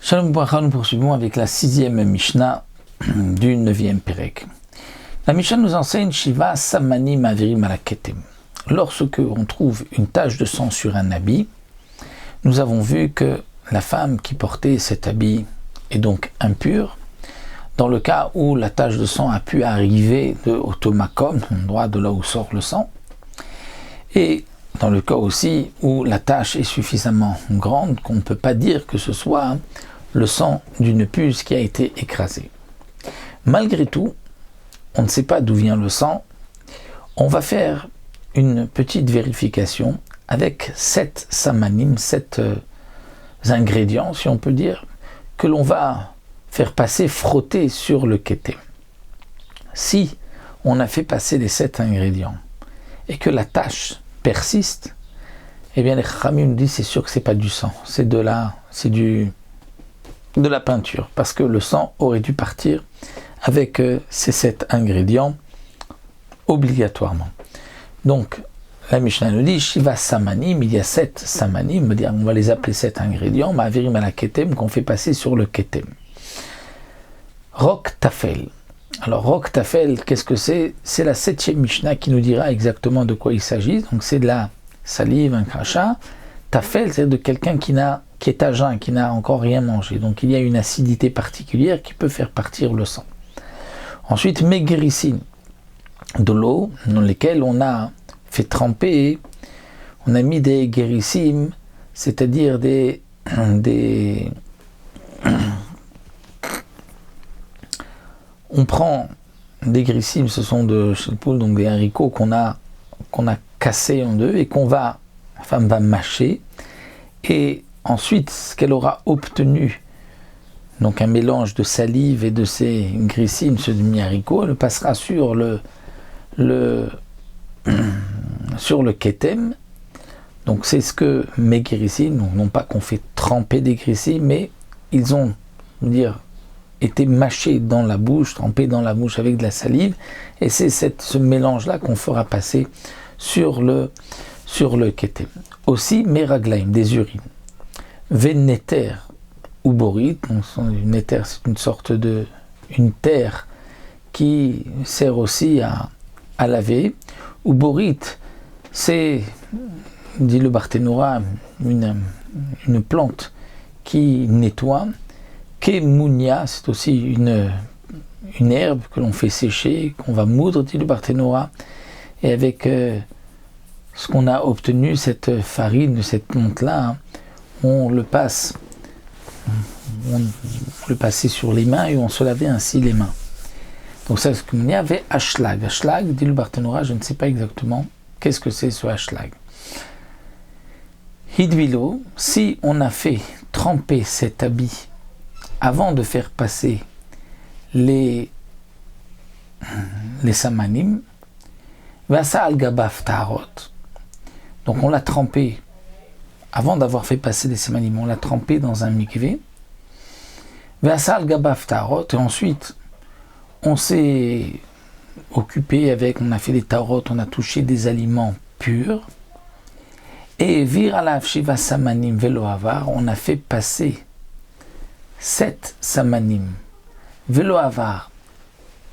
Shalom Bracha, nous poursuivons avec la 6e Mishnah du 9e Perek. La Mishnah nous enseigne Shiva Samanim Avirim ala Ketem. Lorsque on trouve une tache de sang sur un habit, nous avons vu que la femme qui portait cet habit est donc impure. Dans le cas où la tache de sang a pu arriver de Otomakom, l'endroit de là où sort le sang, et dans le cas aussi où la tache est suffisamment grande qu'on ne peut pas dire que ce soit le sang d'une puce qui a été écrasée. Malgré tout, on ne sait pas d'où vient le sang. On va faire une petite vérification avec 7 samanim, 7 ingrédients, si on peut dire, que l'on va faire passer, frotter sur le ketem. Si on a fait passer les 7 ingrédients et que la tache persiste, eh bien les Chachamim nous disent c'est sûr que c'est pas du sang, c'est de la peinture, parce que le sang aurait dû partir avec ces 7 ingrédients obligatoirement. Donc la Mishnah nous dit Shiva Samanim, il y a 7 samanim, on va les appeler 7 ingrédients, Ma'avirim ala Ketem, qu'on fait passer sur le Ketem. Rok Tafel. Alors Rok Tafel, qu'est-ce que c'est? C'est la 7e Mishnah qui nous dira exactement de quoi il s'agit. Donc c'est de la salive, un crachat. Tafel, c'est de quelqu'un qui est à jeun, qui n'a encore rien mangé. Donc il y a une acidité particulière qui peut faire partir le sang. Ensuite, Megérissine, de l'eau dans laquelle on a fait tremper, on a mis des guérissim, c'est-à-dire on prend des grissim, ce sont de poule, donc des haricots qu'on a cassés en deux et la femme va mâcher, et ensuite ce qu'elle aura obtenu, donc un mélange de salive et de ces grissim, ce demi-haricot, elle passera sur le ketem. Donc c'est ce que mes grissim, non pas qu'on fait tremper des grissim, mais ils ont été mâchés dans la bouche, trempés dans la bouche avec de la salive, et c'est ce mélange-là qu'on fera passer sur le ketem. Aussi, meraglaim, des urines. Vénéter ou borit, une éther, c'est une sorte une terre qui sert aussi à laver. Ou borit, c'est, dit le Barthénora, une plante qui nettoie. Kemounia, c'est aussi une herbe que l'on fait sécher, qu'on va moudre, dit le Barthénora, et avec ce qu'on a obtenu, cette farine de cette plante-là, on le passait sur les mains et on se lavait ainsi les mains. Donc ça, il y avait ashlag. Ashlag, dit le Barthénora, je ne sais pas exactement qu'est-ce que c'est ce ashlag. Hidvilo, si on a fait tremper cet habit avant de faire passer les samanim, vasa al-gabaf ta'arot. Donc on l'a trempé, avant d'avoir fait passer les samanim, on l'a trempé dans un mikvé, vasa al-gabaf ta'arot, et ensuite on s'est occupé on a fait des ta'arot, on a touché des aliments purs, et vir alav shiva samanim velo avar, on a fait passer 7 samanim velo avar,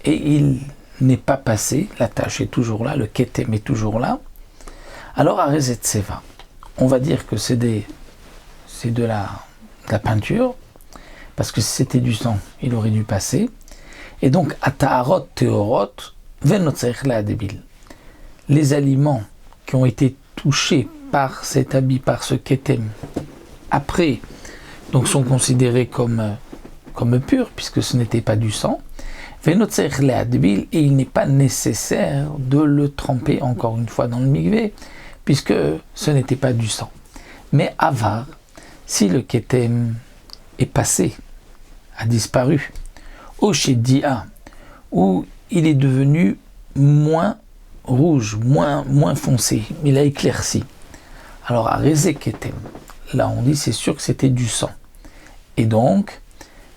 et il n'est pas passé, la tâche est toujours là, le ketem est toujours là, alors à rezet seva, on va dire que c'est de la peinture, parce que si c'était du sang, il aurait dû passer, et donc à ta'arot teorot venotzeich la débil, les aliments qui ont été touchés par cet habit, par ce ketem, après, donc sont considérés comme purs, puisque ce n'était pas du sang. Venotzeich la débil, et il n'est pas nécessaire de le tremper encore une fois dans le mikvé, puisque ce n'était pas du sang. Mais avar, si le ketem est passé, a disparu, au shedia, où il est devenu moins rouge, moins foncé, il a éclairci. Alors à rezé ketem, là on dit c'est sûr que c'était du sang. Et donc,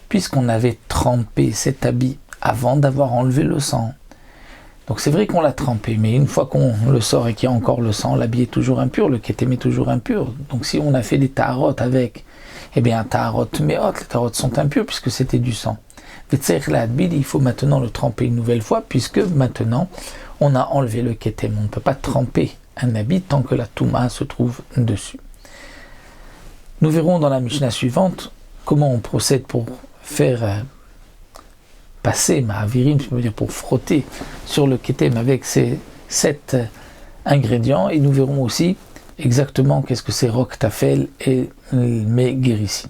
puisqu'on avait trempé cet habit avant d'avoir enlevé le sang, Donc c'est vrai qu'on l'a trempé, mais une fois qu'on le sort et qu'il y a encore le sang, l'habit est toujours impur, le ketem est toujours impur. Donc si on a fait des taharot avec, eh bien taharot meot, les taharot sont impurs puisque c'était du sang. Il faut maintenant le tremper une nouvelle fois puisque maintenant on a enlevé le ketem. On ne peut pas tremper un habit tant que la touma se trouve dessus. Nous verrons dans la Mishnah suivante comment on procède pour faire passer ma'avirim, je veux dire pour frotter sur le ketem avec ces 7 ingrédients, et nous verrons aussi exactement qu'est-ce que c'est rok tafel et mes guérissi.